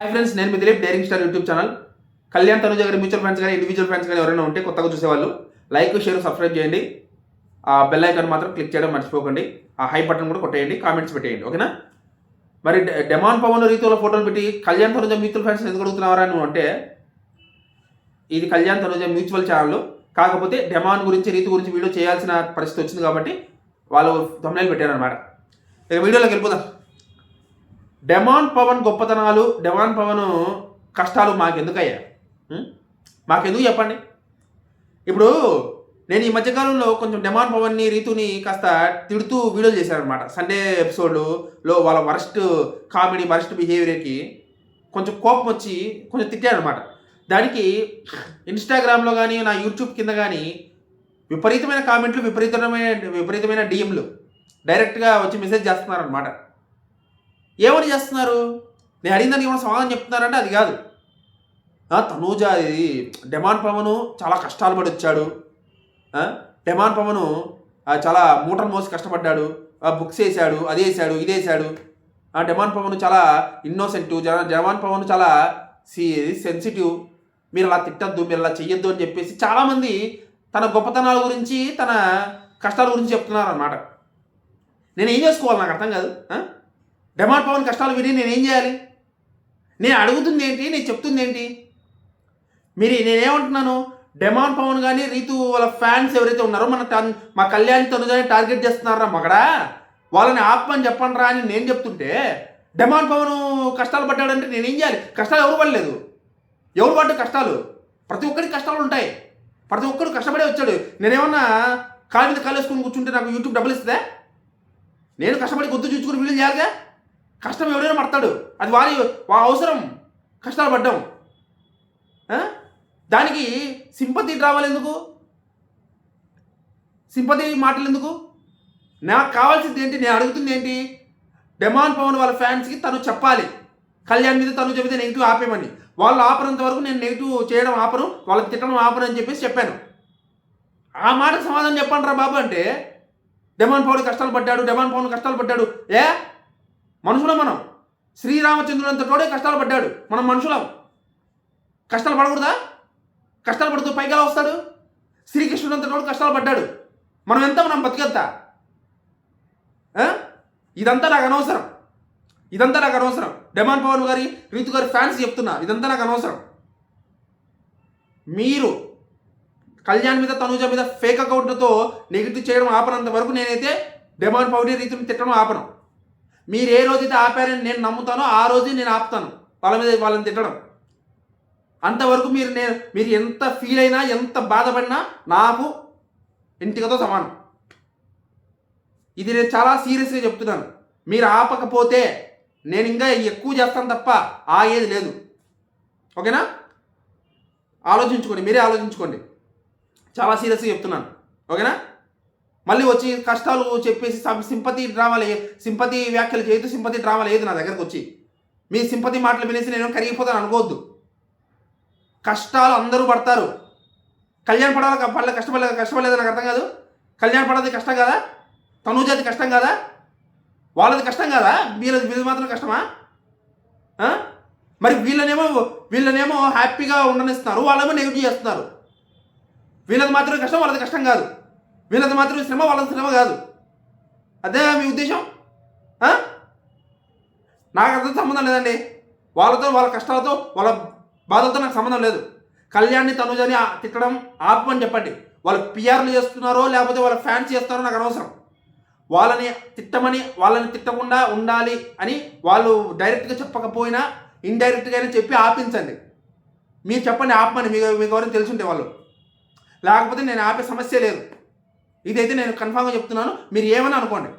Hi friends, నేను మీ Dilip, daring star YouTube channel. Kalyan Tanuja గారి మ్యూచువల్ ఫ్రెండ్స్ కానీ ఇండివిజువల్ ఫ్రెండ్స్ కానీ ఎవరైనా ఉంటే కొత్తగా చూసేవాళ్ళు లైక్, షేర్, సబ్స్క్రైబ్ చేయండి. ఆ బెల్ ఐకాన్ మాత్రం క్లిక్ చేయడం మర్చిపోకండి. ఆ హై బటన్ కూడా కొట్టేయండి, కామెంట్స్ పెట్టేయండి, ఓకేనా? మరి డెమాన్ పవన్ రీతిలో ఫోటోలు పెట్టి కళ్యాణ్ తనుజ మ్యూచువల్ ఫ్రెండ్స్ ఎందుకు అడుగుతున్నారా నువ్వు అంటే, ఇది కళ్యాణ్ తనుజ మ్యూచువల్ ఛానల్, కాకపోతే డెమాన్ గురించి రీతి గురించి వీడియో చేయాల్సిన పరిస్థితి వచ్చింది కాబట్టి వాళ్ళు తమ్నైల్ పెట్టారనమాట. ఇక వీడియోలోకి వెళ్ళిపోదాం. డెమాన్ పవన్ గొప్పతనాలు, డెమాన్ పవన్ కష్టాలు మాకెందుకయ్యా? మాకెందుకు చెప్పండి. ఇప్పుడు నేను ఈ మధ్యకాలంలో కొంచెం డెమాన్ పవన్ని, రీతుని కాస్త తిడుతూ వీడియోలు చేశారనమాట. సండే ఎపిసోడ్లో వాళ్ళ వరస్ట్ కామెడీ, వరస్ట్ బిహేవియర్కి కొంచెం కోపం వచ్చి కొంచెం తిట్టారనమాట. దానికి ఇన్స్టాగ్రామ్లో కానీ నా యూట్యూబ్ కింద కానీ విపరీతమైన కామెంట్లు, విపరీతమైన డిఎంలు డైరెక్ట్గా వచ్చి మెసేజ్ చేస్తున్నారనమాట. ఏమని చేస్తున్నారు? నేను అడిగిన దానికి ఏమైనా సమాధానం చెప్తున్నారంటే అది కాదు. తనూజ ఇది డెమాన్ పవను చాలా కష్టాలు పడి వచ్చాడు, డెమాన్ పవను చాలా మూటలు మోసి కష్టపడ్డాడు, బుక్స్ వేసాడు, అది వేసాడు, ఇది వేసాడు, డెమాన్ పవన్ చాలా ఇన్నోసెంట్, డెమాన్ పవన్ చాలా సెన్సిటివ్, మీరు అలా తిట్టద్దు, మీరు అలా చెయ్యొద్దు అని చెప్పేసి చాలామంది తన గొప్పతనాల గురించి, తన కష్టాల గురించి చెప్తున్నారు అన్నమాట. నేను ఏం చేసుకోవాలి? నాకు అర్థం కాదు. డెమాన్ పవన్ కష్టాలు విని నేనేం చేయాలి? నేను అడుగుతుంది ఏంటి, నేను చెప్తుంది ఏంటి? నేనేమంటున్నాను, డెమాన్ పవన్ కానీ రీతు వాళ్ళ ఫ్యాన్స్ ఎవరైతే ఉన్నారో మా కళ్యాణ్ తనుజని టార్గెట్ చేస్తున్నారా మగడా, వాళ్ళని ఆపమని చెప్పండి రా అని నేను చెప్తుంటే, డెమాన్ పవన్ కష్టాలు పడ్డాడంటే నేనేం చేయాలి? కష్టాలు ఎవరు పడలేదు, ఎవరు పడ్డ కష్టాలు? ప్రతి ఒక్కరికి కష్టాలు ఉంటాయి, ప్రతి ఒక్కరు కష్టపడే వచ్చాడు. నేనేమన్నా కాలు మీద కాలు వేసుకుని కూర్చుంటే నాకు యూట్యూబ్ డబ్బులు ఇస్తుందా? నేను కష్టపడి గొంతు చూసుకుని వీళ్ళు చేయాలిగా. కష్టం ఎవరైనా పడతాడు, అది వారి అవసరం, కష్టాలు పడ్డాం. దానికి సింపతి డ్రామాలు ఎందుకు, సింపతి మాటలు ఎందుకు? నాకు కావాల్సింది ఏంటి, నేను అడుగుతుంది ఏంటి? డెమాన్ పవన్ వాళ్ళ ఫ్యాన్స్కి తను చెప్పాలి, కళ్యాణ్ మీద తను చెబితే నెగిటివ్ ఆపేమని. వాళ్ళు ఆపనంత వరకు నేను నెగిటివ్ చేయడం ఆపను, వాళ్ళకి తిట్టడం ఆపను అని చెప్పేసి చెప్పాను. ఆ మాటకు సమాధానం చెప్పండి రా బాబు అంటే, డెమాన్ పవన్ కష్టాలు పడ్డాడు, డెమాన్ పవన్ కష్టాలు పడ్డాడు. మనుషులం మనం. శ్రీరామచంద్రుడంతటోడే కష్టాలు పడ్డాడు, మనం మనుషులం. కష్టాలు పడకూడదా? కష్టాలు పడుతూ పైకి ఎలా వస్తాడు? శ్రీకృష్ణుడంతటోడు కష్టాలు పడ్డాడు, మనం ఎంత, మనం బతికెంత? ఇదంతా నాకు అనవసరం, ఇదంతా నాకు అనవసరం. డెమాన్ పవన్ గారి, రీతు గారి ఫ్యాన్స్ చెప్తున్నా, ఇదంతా నాకు అనవసరం. మీరు కళ్యాణ్ మీద, తనూజ మీద ఫేక్ అకౌంట్లతో నెగిటివ్ చేయడం ఆపనంత వరకు నేనైతే డెమాన్ పవన్, రీతుని తిట్టడం ఆపను. మీరు ఏ రోజైతే ఆపారని నేను నమ్ముతానో ఆ రోజే నేను ఆపుతాను వాళ్ళ మీద, వాళ్ళని తిట్టడం. అంతవరకు మీరు ఎంత ఫీల్ అయినా, ఎంత బాధపడినా నాకు ఇంటికతో సమానం. ఇది నేను చాలా సీరియస్గా చెప్తున్నాను. మీరు ఆపకపోతే నేను ఇంకా ఎక్కువ చేస్తాను తప్ప ఆగేది లేదు, ఓకేనా? ఆలోచించుకోండి, మీరే ఆలోచించుకోండి. చాలా సీరియస్గా చెప్తున్నాను, ఓకేనా? మళ్ళీ వచ్చి కష్టాలు చెప్పేసి సింపతి వ్యాఖ్యలు చేయొద్దు, సింపతి డ్రామాలు లేదు నా దగ్గరకు వచ్చి. మీ సింపతి మాటలు వినేసి నేను కరిగిపోతాను అనుకోవద్దు. కష్టాలు అందరూ పడతారు. కళ్యాణ్ పడాలి కష్టపడలేదు నాకు అర్థం కాదు. కళ్యాణ్ పడది కష్టం కదా, తనూజాది కష్టం కదా, వాళ్ళది కష్టం కదా, వీళ్ళది మాత్రం కష్టమా? మరి వీళ్ళనేమో హ్యాపీగా ఉండనిస్తున్నారు, వాళ్ళేమో నెగిటివ్ చేస్తున్నారు. వీళ్ళది మాత్రమే కష్టం, వాళ్ళది కష్టం కాదు. వీళ్ళది మాత్రమే శ్రమ, వాళ్ళది శ్రమ కాదు. అదే మీ ఉద్దేశం? నాకు అర్థం సంబంధం లేదండి. వాళ్ళతో, వాళ్ళ కష్టాలతో, వాళ్ళ బాధలతో నాకు సంబంధం లేదు. కళ్యాణ్ని, తనుజని తిట్టడం ఆపమని చెప్పండి. వాళ్ళు పిఆర్లు చేస్తున్నారో లేకపోతే వాళ్ళ ఫ్యాన్స్ చేస్తున్నారో నాకు అనవసరం. వాళ్ళని తిట్టమని, వాళ్ళని తిట్టకుండా ఉండాలి అని వాళ్ళు డైరెక్ట్గా చెప్పకపోయినా ఇండైరెక్ట్గానే చెప్పి ఆపించండి. మీరు చెప్పండి ఆపమని, మీకు ఎవరైనా తెలుసుంటే వాళ్ళు. లేకపోతే నేను ఆపే సమస్య లేదు. ఇదైతే నేను కన్ఫామ్గా చెప్తున్నాను. మీరు ఏమని అనుకోండి.